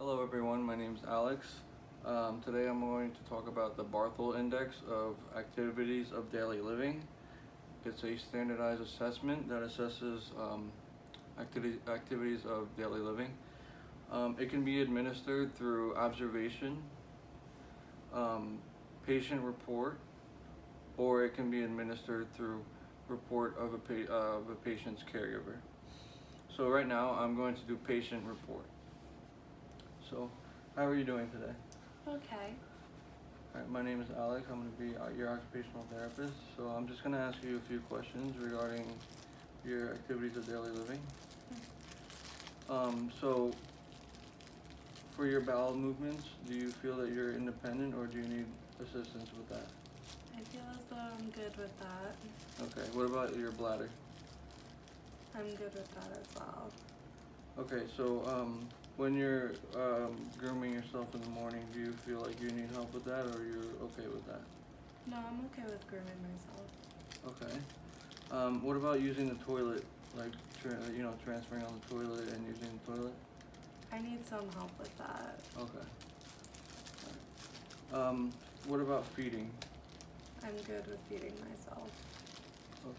Hello everyone, my name is Alex. Today I'm going to talk about the Barthel Index of Activities of Daily Living. It's a standardized assessment that assesses activities of daily living. It can be administered through observation, patient report, or it can be administered through report of a patient's caregiver. So right now I'm going to do patient report. So, how are you doing today? Okay. Alright, my name is Alex. I'm going to be your occupational therapist. So I'm just going to ask you a few questions regarding your activities of daily living. So for your bowel movements, do you feel that you're independent or do you need assistance with that? I feel as though I'm good with that. Okay, what about your bladder? I'm good with that as well. Okay, so when you're grooming yourself in the morning, do you feel like you need help with that or you're okay with that? No, I'm okay with grooming myself. Okay. What about using the toilet, like transferring on the toilet and using the toilet? I need some help with that. Okay. All right. What about feeding? I'm good with feeding myself.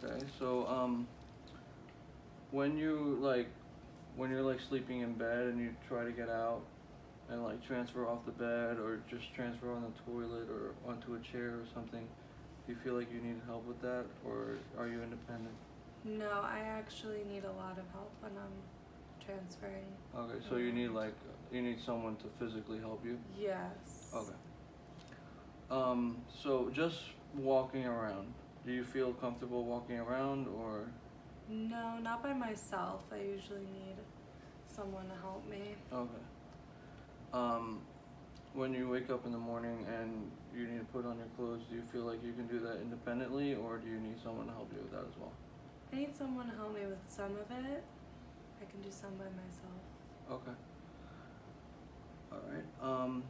Okay. So when you're like sleeping in bed and you try to get out and like transfer off the bed or just transfer on the toilet or onto a chair or something, do you feel like you need help with that or are you independent? No, I actually need a lot of help when I'm transferring. Okay, so you need someone to physically help you? Yes. Okay. So just walking around, do you feel comfortable walking around or? No, not by myself. I usually need someone to help me. Okay. When you wake up in the morning and you need to put on your clothes, do you feel like you can do that independently or do you need someone to help you with that as well? I need someone to help me with some of it. I can do some by myself. Okay. Alright.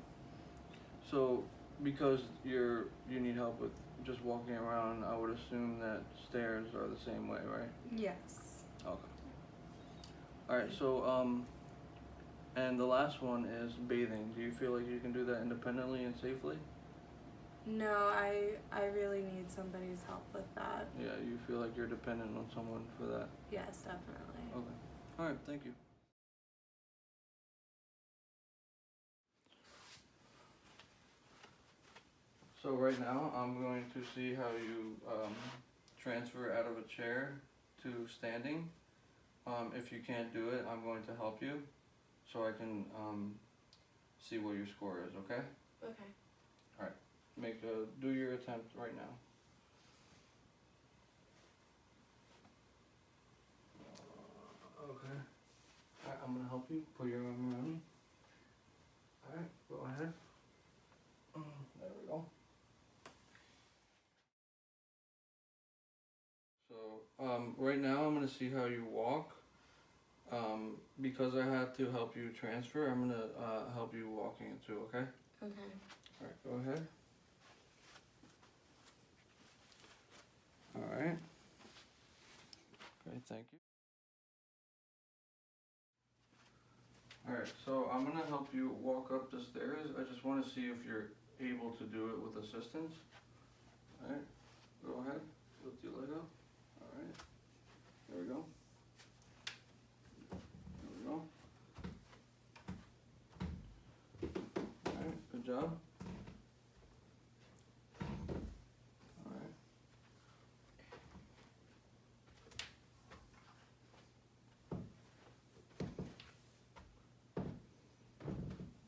So because you need help with just walking around, I would assume that stairs are the same way, right? Yes. Okay. Alright, so and the last one is bathing. Do you feel like you can do that independently and safely? No, I really need somebody's help with that. Yeah, you feel like you're dependent on someone for that? Yes, definitely. Okay. Alright, thank you. So right now, I'm going to see how you transfer out of a chair to standing. If you can't do it, I'm going to help you so I can see what your score is, okay? Okay. Alright, do your attempt right now. Okay. Alright, I'm gonna help you. Put your arm around me. Alright, go ahead. There we go. So, right now I'm gonna see how you walk. Because I had to help you transfer, I'm gonna help you walking it too, okay? Okay. Alright, go ahead. Alright. Okay, thank you. Alright, so I'm gonna help you walk up the stairs. I just wanna see if you're able to do it with assistance. Alright, go ahead. Lift your leg up. Alright. There we go. There we go. Alright, good job. Alright.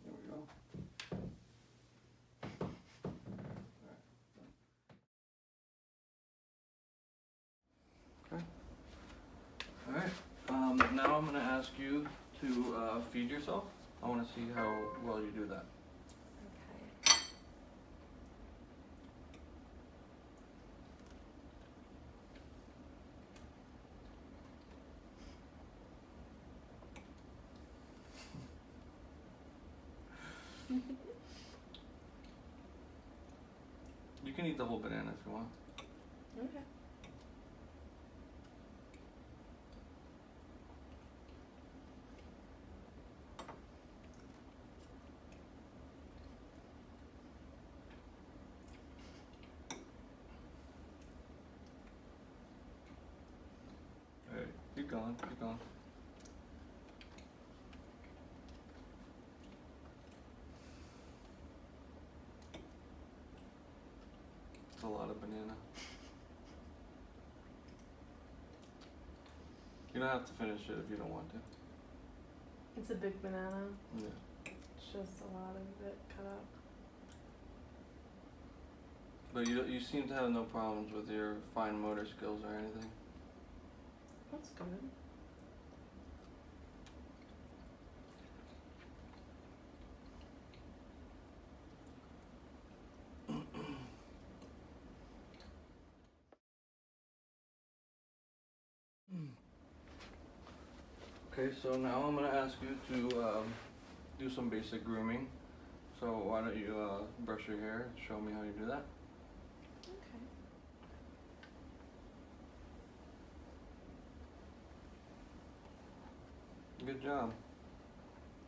There we go. Okay. Alright. Now I'm gonna ask you to feed yourself. I wanna see how well you do that. Okay. You can eat the whole banana if you want. Okay. going, keep going. It's a lot of banana. You don't have to finish it if you don't want to. It's a big banana. Yeah. It's just a lot of it cut up. But you seem to have no problems with your fine motor skills or anything. That's good. Okay, so now I'm gonna ask you to do some basic grooming. So why don't you brush your hair? Show me how you do that. Okay. Good job.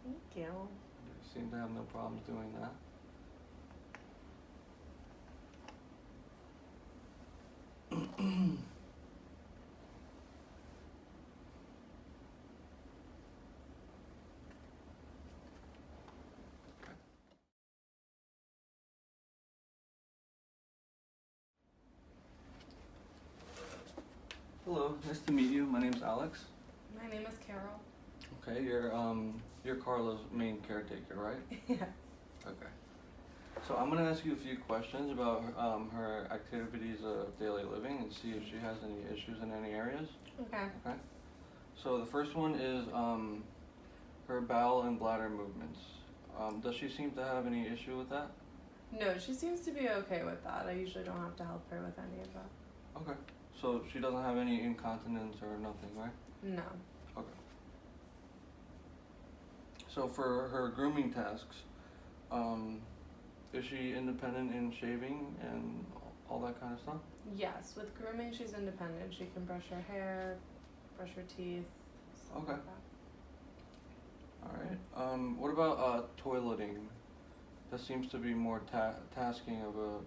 Thank you. You seem to have no problems doing that. Hello, nice to meet you. My name's Alex. My name is Carol. Okay, you're Carla's main caretaker, right? Yes. Okay. So I'm gonna ask you a few questions about her activities of daily living and see if she has any issues in any areas. Okay. Okay. So the first one is her bowel and bladder movements. Does she seem to have any issue with that? No, she seems to be okay with that. I usually don't have to help her with any of that. Okay. So she doesn't have any incontinence or nothing, right? No. Okay. So for her grooming tasks, is she independent in shaving and all that kind of stuff? Yes, with grooming she's independent. She can brush her hair, brush her teeth, stuff Okay. like that. All right. What about toileting? That seems to be more tasking of a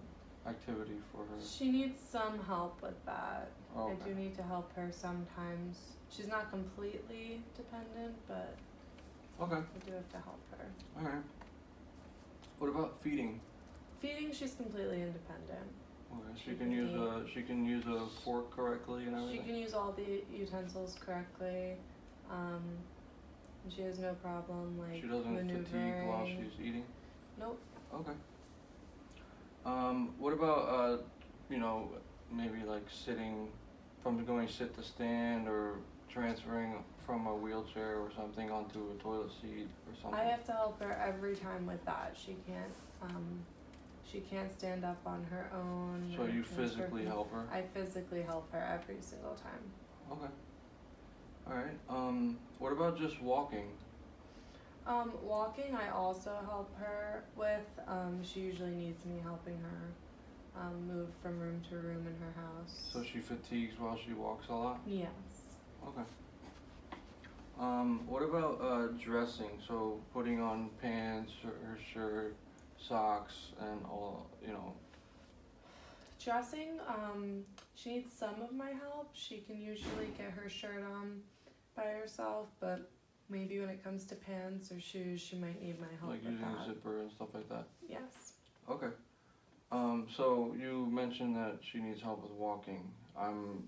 activity for her. She needs some help with that. Okay. I do need to help her sometimes. She's not completely dependent, but Okay. I do have to help her. All right. What about feeding? Feeding, she's completely independent. Okay. She can She can use a fork correctly and She everything. can use all the utensils correctly. And she has no problem like She doesn't maneuvering. fatigue while she's eating. Nope. Okay. What about maybe like sitting from going sit to stand or transferring from a wheelchair or something onto a toilet seat or something? I have to help her every time with that. She can't stand up on her own. So or you transfer physically from- help her? I physically help her every single time. Okay. All right. What about just walking? Walking I also help her with. She usually needs me helping her move from room to room in her house. So she fatigues while she walks a lot? Yes. Okay. What about dressing? So putting on pants, her shirt, socks, and all, Dressing, she needs some of my help. She can usually get her shirt on by herself, but maybe when it comes to pants or shoes, she might need my help like with using a that. zipper and stuff like that? Yes. Okay. So you mentioned that she needs help with walking. I'm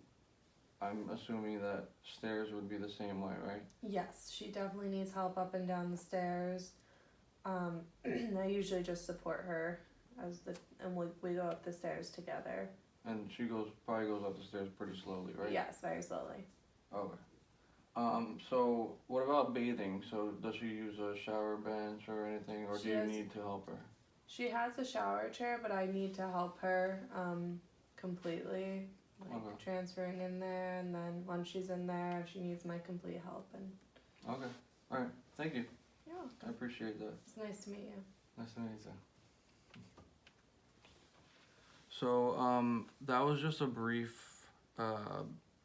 assuming that stairs would be the same way, right? Yes, she definitely needs help up and down the stairs. I usually just support her and we go up the stairs together. And she probably goes up the stairs pretty slowly, right? Yes, very slowly. Okay. So what about bathing? So does she use a shower bench or anything, or do you need to help her? She has a shower chair, but I need to help her completely, like transferring in there, and then once she's in there, she needs my complete help. And okay, all right, thank you. you're welcome. I appreciate that. It's nice to meet you. Nice to meet you too. So that was just a brief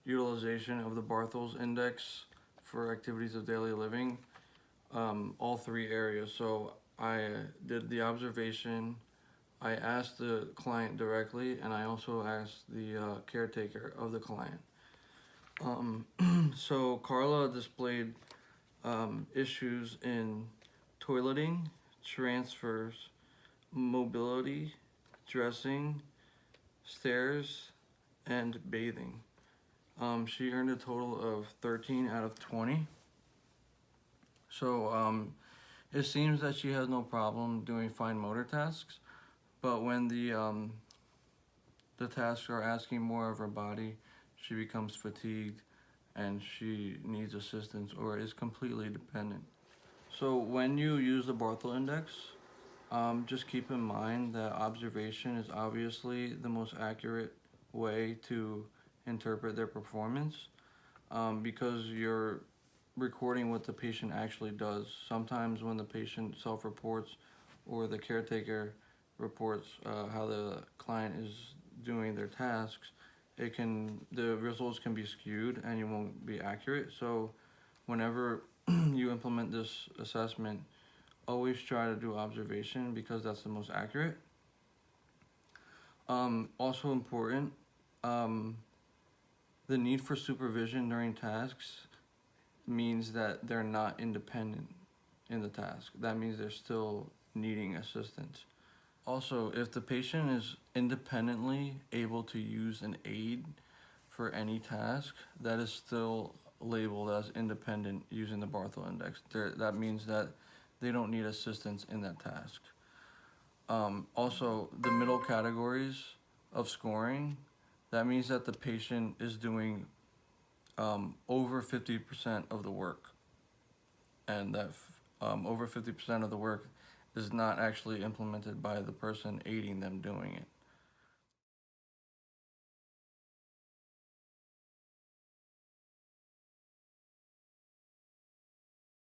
utilization of the Barthel's Index for activities of daily living, all three areas. So I did the observation, I asked the client directly, and I also asked the caretaker of the client. So Carla displayed issues in toileting, transfers, mobility, dressing, stairs, and bathing. She earned a total of 13 out of 20. So it seems that she has no problem doing fine motor tasks, but when the tasks are asking more of her body, she becomes fatigued and she needs assistance or is completely dependent. So when you use the Barthel Index, just keep in mind that observation is obviously the most accurate way to interpret their performance, because you're recording what the patient actually does. Sometimes when the patient self-reports or the caretaker reports how the client is doing their tasks, the results can be skewed and you won't be accurate. So whenever you implement this assessment, always try to do observation because that's the most accurate. Also important, the need for supervision during tasks means that they're not independent in the task. That means they're still needing assistance. Also, if the patient is independently able to use an aid for any task, that is still labeled as independent using the Barthel Index. That means that they don't need assistance in that task. Also, the middle categories of scoring, that means that the patient is doing over 50% of the work, and that over 50% of the work is not actually implemented by the person aiding them doing it.